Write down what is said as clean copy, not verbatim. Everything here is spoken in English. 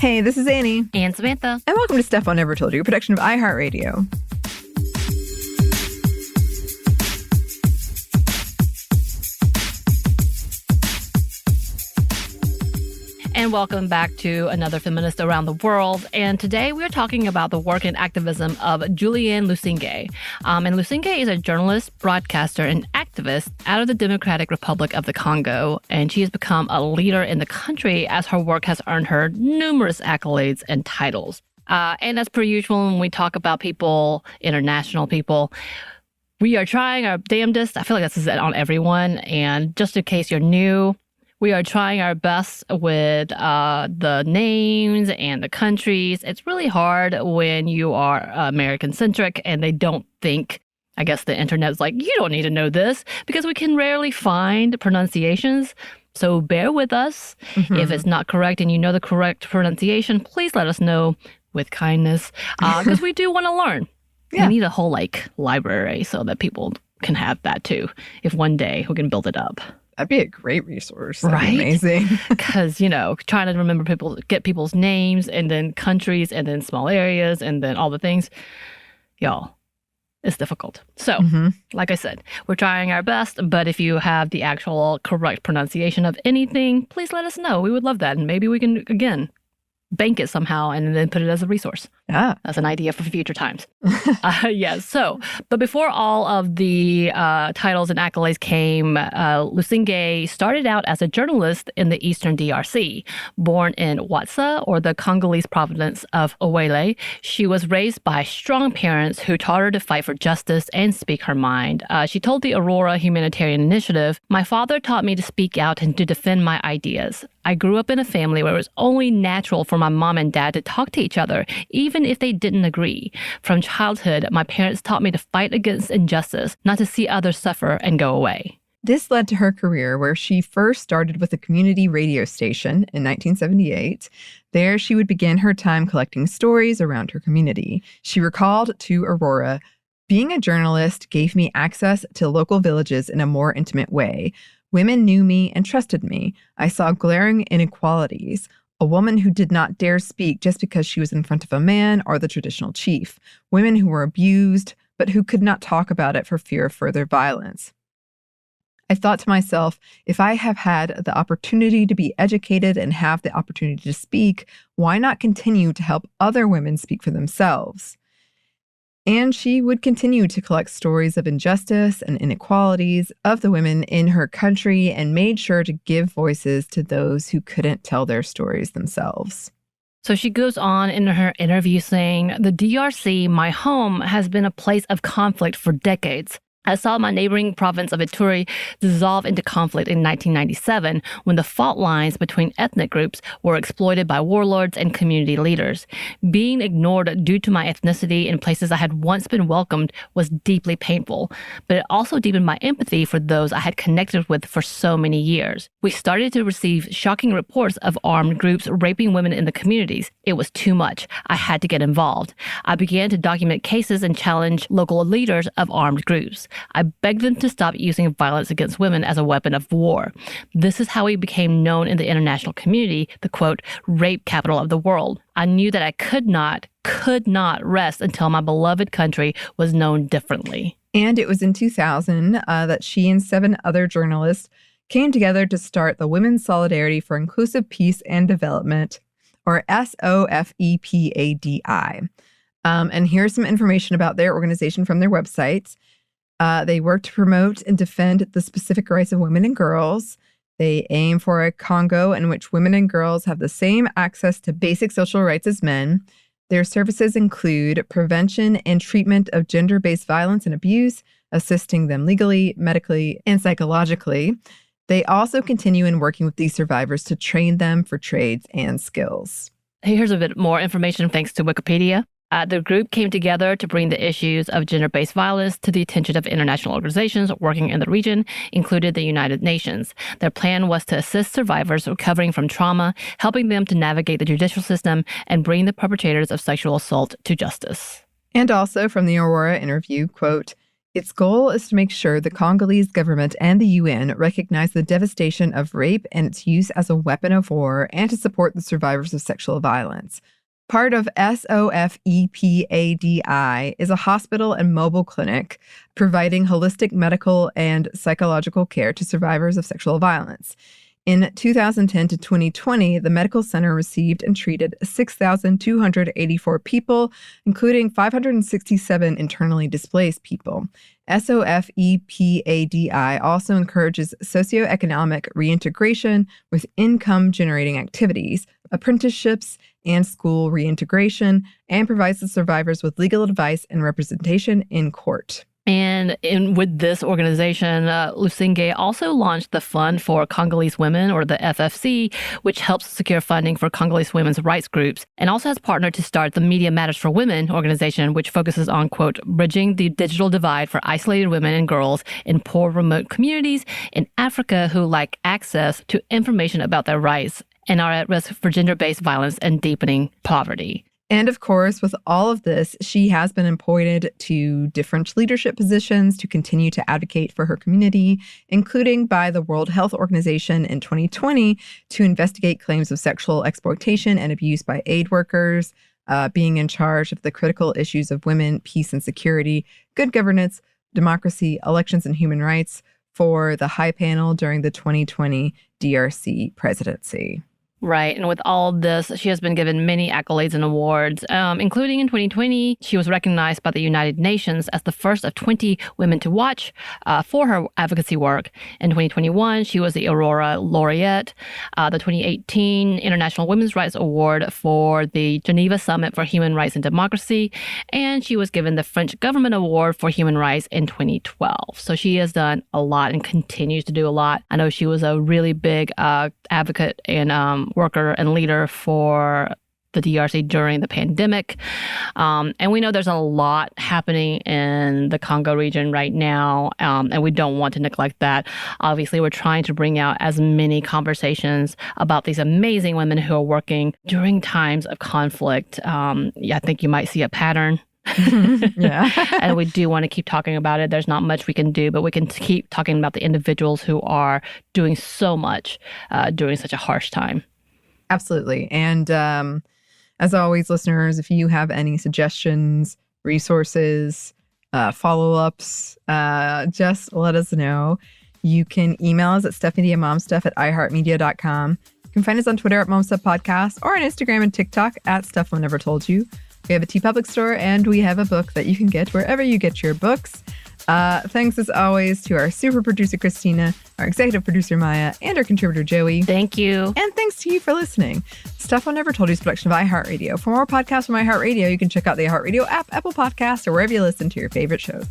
Hey, this is Anney. And Samantha. And welcome to Stuff I Never Told You, a production of iHeartRadio. And welcome back to another Feminist Around the World. And today we're talking about the work and activism of Julienne Lusenge. And Lusenge is a journalist, broadcaster, and activist out of the Democratic Republic of the Congo. And she has become a leader in the country as her work has earned her numerous accolades and titles. And as per usual, when we talk about people, international people, we are trying our damnedest. I feel like this is on everyone. And just in case you're new, we are trying our best with the names and the countries. It's really hard when you are American-centric and they don't think, I guess the internet's like, you don't need to know this, because we can rarely find pronunciations. So bear with us. If it's not correct and you know the correct pronunciation, please let us know with kindness, because we do want to learn. Yeah. We need a whole library so that people can have that too, if one day we can build it up. That'd be a great resource. That'd right? be amazing. Because, trying to remember get people's names and then countries and then small areas and then all the things, y'all, it's difficult. So, like I said, we're trying our best. But if you have the actual correct pronunciation of anything, please let us know. We would love that. And maybe we can, again, bank it somehow and then put it as a resource. Yeah. That's an idea for future times. Yes. So, but before all of the titles and accolades came, Lusenge started out as a journalist in the Eastern DRC. Born in Watsa, or the Congolese province of Owele, she was raised by strong parents who taught her to fight for justice and speak her mind. She told the Aurora Humanitarian Initiative, "My father taught me to speak out and to defend my ideas. I grew up in a family where it was only natural for my mom and dad to talk to each other, even if they didn't agree. From childhood, my parents taught me to fight against injustice, not to see others suffer and go away." This led to her career, where she first started with a community radio station in 1978. There, she would begin her time collecting stories around her community. She recalled to Aurora, "Being a journalist gave me access to local villages in a more intimate way. Women knew me and trusted me. I saw glaring inequalities. A woman who did not dare speak just because she was in front of a man or the traditional chief. Women who were abused, but who could not talk about it for fear of further violence. I thought to myself, if I have had the opportunity to be educated and have the opportunity to speak, why not continue to help other women speak for themselves?" And she would continue to collect stories of injustice and inequalities of the women in her country and made sure to give voices to those who couldn't tell their stories themselves. So she goes on in her interview saying, "The DRC, my home, has been a place of conflict for decades. I saw my neighboring province of Ituri dissolve into conflict in 1997 when the fault lines between ethnic groups were exploited by warlords and community leaders. Being ignored due to my ethnicity in places I had once been welcomed was deeply painful, but it also deepened my empathy for those I had connected with for so many years. We started to receive shocking reports of armed groups raping women in the communities. It was too much. I had to get involved. I began to document cases and challenge local leaders of armed groups. I begged them to stop using violence against women as a weapon of war. This is how we became known in the international community, the quote, rape capital of the world. I knew that I could not rest until my beloved country was known differently." And it was in 2000 that she and 7 other journalists came together to start the Women's Solidarity for Inclusive Peace and Development, or SOFEPADI. And here's some information about their organization from their website. They work to promote and defend the specific rights of women and girls. They aim for a Congo in which women and girls have the same access to basic social rights as men. Their services include prevention and treatment of gender-based violence and abuse, assisting them legally, medically, and psychologically. They also continue in working with these survivors to train them for trades and skills. Here's a bit more information thanks to Wikipedia. The group came together to bring the issues of gender-based violence to the attention of international organizations working in the region, including the United Nations. Their plan was to assist survivors recovering from trauma, helping them to navigate the judicial system, and bring the perpetrators of sexual assault to justice. And also from the Aurora interview, quote, Its goal is to make sure the Congolese government and the UN recognize the devastation of rape and its use as a weapon of war, and to support the survivors of sexual violence. Part of SOFEPADI is a hospital and mobile clinic providing holistic medical and psychological care to survivors of sexual violence. In 2010 to 2020, the medical center received and treated 6,284 people, including 567 internally displaced people. SOFEPADI also encourages socioeconomic reintegration with income-generating activities, apprenticeships, and school reintegration, and provides the survivors with legal advice and representation in court. And with this organization, Lusenge also launched the Fund for Congolese Women, or the FFC, which helps secure funding for Congolese women's rights groups, and also has partnered to start the Media Matters for Women organization, which focuses on, quote, bridging the digital divide for isolated women and girls in poor remote communities in Africa who lack access to information about their rights and are at risk for gender-based violence and deepening poverty. And of course, with all of this, she has been appointed to different leadership positions to continue to advocate for her community, including by the World Health Organization in 2020 to investigate claims of sexual exploitation and abuse by aid workers, being in charge of the critical issues of women, peace and security, good governance, democracy, elections and human rights for the High Panel during the 2020 DRC presidency. Right. And with all this, she has been given many accolades and awards, including in 2020, she was recognized by the United Nations as the first of 20 women to watch for her advocacy work. In 2021, she was the Aurora Laureate, the 2018 International Women's Rights Award for the Geneva Summit for Human Rights and Democracy, and she was given the French Government Award for Human Rights in 2012. So she has done a lot and continues to do a lot. I know she was a really big advocate and worker and leader for the DRC during the pandemic. And we know there's a lot happening in the Congo region right now, and we don't want to neglect that. Obviously, we're trying to bring out as many conversations about these amazing women who are working during times of conflict. I think you might see a pattern. Yeah. And we do want to keep talking about it. There's not much we can do, but we can keep talking about the individuals who are doing so much during such a harsh time. Absolutely. And as always, listeners, if you have any suggestions, resources, follow-ups, just let us know. You can email us at stuffmediamomstuff@iheartmedia.com. You can find us on Twitter at MomStuffPodcast or on Instagram and TikTok at Stuff I Never Told You. We have a TeePublic store, and we have a book that you can get wherever you get your books. Thanks, as always, to our super producer, Christina, our executive producer, Maya, and our contributor, Joey. Thank you. And thanks to you for listening. Stuff I Never Told You is a production of iHeartRadio. For more podcasts from iHeartRadio, you can check out the iHeartRadio app, Apple Podcasts, or wherever you listen to your favorite shows.